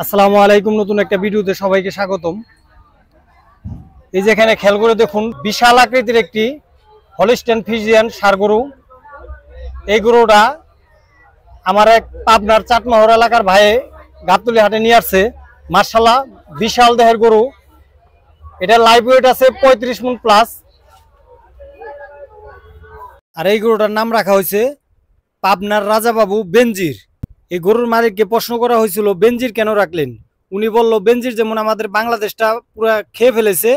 আসসালামু আলাইকুম, নতুন একটা ভিডিওতে সবাইকে স্বাগতম। এই যে এখানে খেয়াল করে দেখুন, বিশাল আকৃতির একটি হলিস্টিয়ান ফ্রিজিয়ান ষাঁড় গরু। এই গরুটা আমার এক পাবনার চাটমোহর এলাকার ভাইয়ে গাবতলী হাটে নিয়ে আসছে। মার্শাল্লাহ, বিশাল দেহের গরু। এটা লাইভ ওয়েট আছে 35 মণ প্লাস। আর এই গরুটার নাম রাখা হয়েছে পাবনার রাজাবাবু বেনজির। এই গরুর মালিককে প্রশ্ন করা হয়েছিল, বেনজির কেন রাখলেন? উনি বলল, বেনজির যেমন আমাদের বাংলাদেশটা পুরো খেয়ে ফেলেছে,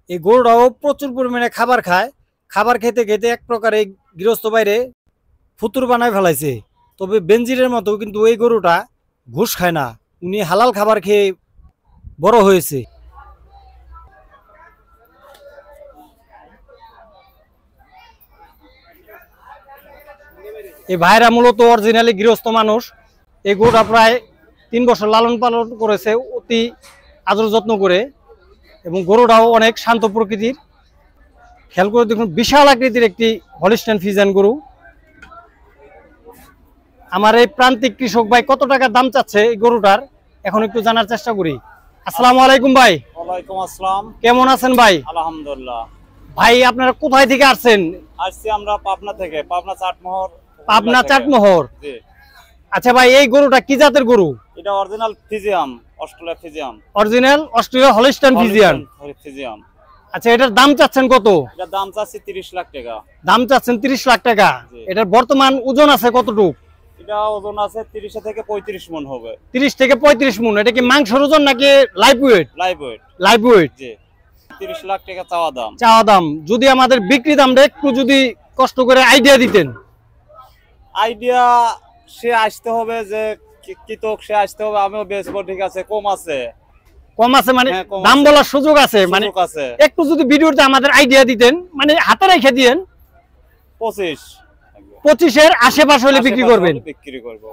এই গরুটাও প্রচুর পরিমাণে খাবার খায়। খাবার খেতে খেতে এক প্রকার এই গৃহস্থ বাইরে ফুতুর বানায় ফেলাইছে। তবে বেনজিরের মতো কিন্তু এই গরুটা ঘুষ খায় না, উনি হালাল খাবার খেয়ে বড় হয়েছে। এই ভাইরা মূলত অরিজিনালি গৃহস্থ মানুষ। এই গরুটা প্রায় 3 বছর লালন পালন করেছে অতি আদর যত্ন করে, এবং গরুটাও অনেক শান্ত প্রকৃতির। খেয়াল করে দেখুন, বিশাল আকৃতির একটি হলিস্টিয়ান ফ্রিজিয়ান গরু। আমার এই প্রান্তিক কৃষক ভাই কত টাকা দাম চাচ্ছে এই গরুটার, এখন একটু জানার চেষ্টা করি। আসসালামু আলাইকুম ভাই। ওয়ালাইকুম আসসালাম। কেমন আছেন ভাই? আলহামদুলিল্লাহ। ভাই আপনারা কোথায় থেকে আসছেন? আসছি আমরা পাবনা থেকে, পাবনা চাটমোহর। পাবনা চাটমোহর। জি। আচ্ছা ভাই, এই গরুটা কি জাতের গরু? এটা original Friesian, Australia Friesian. Original Australia Holstein Friesian. Friesian. আচ্ছা, এটার দাম চাচ্ছেন কত? এটার দাম চাচ্ছি 30 লাখ টাকা। দাম চাচ্ছেন 30 লাখ টাকা। এটার বর্তমান ওজন আছে কতটুকু? এটা ওজন আছে 30 থেকে 35 মণ হবে। 30 থেকে 35 মণ। এটা কি মাংসের ওজন নাকি live weight? Live weight. Live weight. জি। 30 লাখ টাকা চাওয়া দাম। চাওয়া দাম। যদি আমাদের বিক্রি দামটা একটু যদি কষ্ট করে আইডিয়া দিতেন। আইডিয়া সে আসতে হবে, যে কৃতক সে আসতে হবে। আমিও বেচবো, ঠিক আছে, কম আছে। কম আছে মানে দাম বলার সুযোগ আছে, মানে একটু যদি ভিডিওতে আমাদের আইডিয়া দিতেন, মানে হাতে রেখে দিয়েন। 25-এর আশেপাশে হলে বিক্রি করবেন। বিক্রি করব।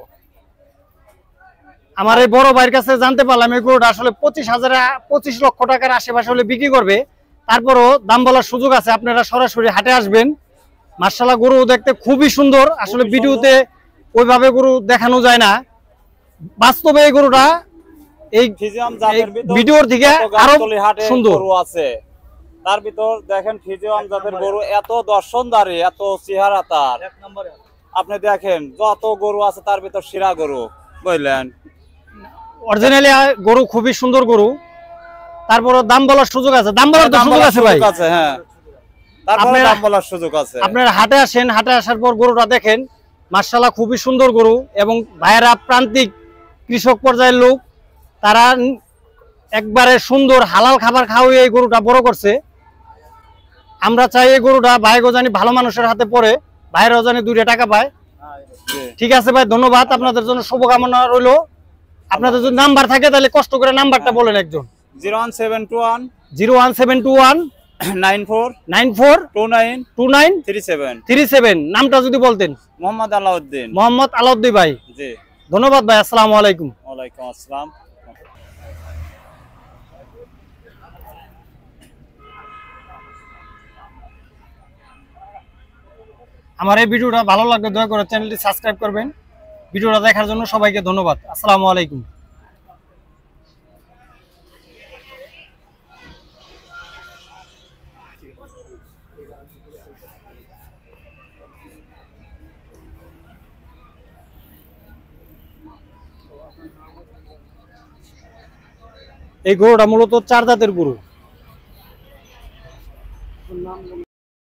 আমার এই বড় ভাইয়ের কাছে জানতে পারলাম এই গরুটা আসলে 25 লক্ষ টাকার আশেপাশে হলে বিক্রি করবে। তারপরও দাম বলার সুযোগ আছে, আপনারা সরাসরি হাটে আসবেন। মার্শাল্লাহ, গরু দেখতে খুবই সুন্দর। আসলে ভিডিওতে ওইভাবে গরু দেখানো যায় না, বাস্তবে এই গরুটা এই ভিডিওর থেকে আরো সুন্দর আছে। তার ভিতর দেখেন ফ্রিজিয়ান জাতের গরু, এত দর্শনদারি, এত চেহারা তার। আপনি দেখেন যত গরু আছে তার ভিতর সেরা গরু, বুঝলেন? অরিজিনালি গরু খুবই সুন্দর গরু। তারপর দাম বলার সুযোগ আছে। দাম বলার সুযোগ আছে ভাই। হ্যাঁ, তারপরে দাম বলার সুযোগ আছে। আপনারা হাটে আসেন, হাটে আসার পর গরুটা দেখেন। মার্শাল্লাহ, খুবই সুন্দর গরু। এবং ভাইয়েরা প্রান্তিক কৃষক পর্যায়ের লোক, তারা একবারে সুন্দর হালাল খাবার খাওয়াই এই গরুটা বড় করছে। আমরা চাই এই গরুটা ভাইগো জানি ভালো মানুষের হাতে পড়ে, ভাইরাও জানি 2 টাকা পায়। ঠিক আছে ভাই, ধন্যবাদ। আপনাদের জন্য শুভকামনা রইল। আপনাদের যদি নাম্বার থাকে তাহলে কষ্ট করে নাম্বারটা বলেন একজন। 01721 94292937 নামটা যদি বলতেন। মোহাম্মদ আলাউদ্দিন। মোহাম্মদ আলাউদ্দিন ভাই। জি, ধন্যবাদ ভাই। আসসালামু আলাইকুম। ওয়ালাইকুম আসসালাম। আমার এই ভিডিওটা ভালো লাগলে দয়া করে চ্যানেলটি সাবস্ক্রাইব করবেন। ভিডিওটা দেখার জন্য সবাইকে ধন্যবাদ। আসসালামু আলাইকুম। এই গরুটা মূলত 4 জাতের গরু।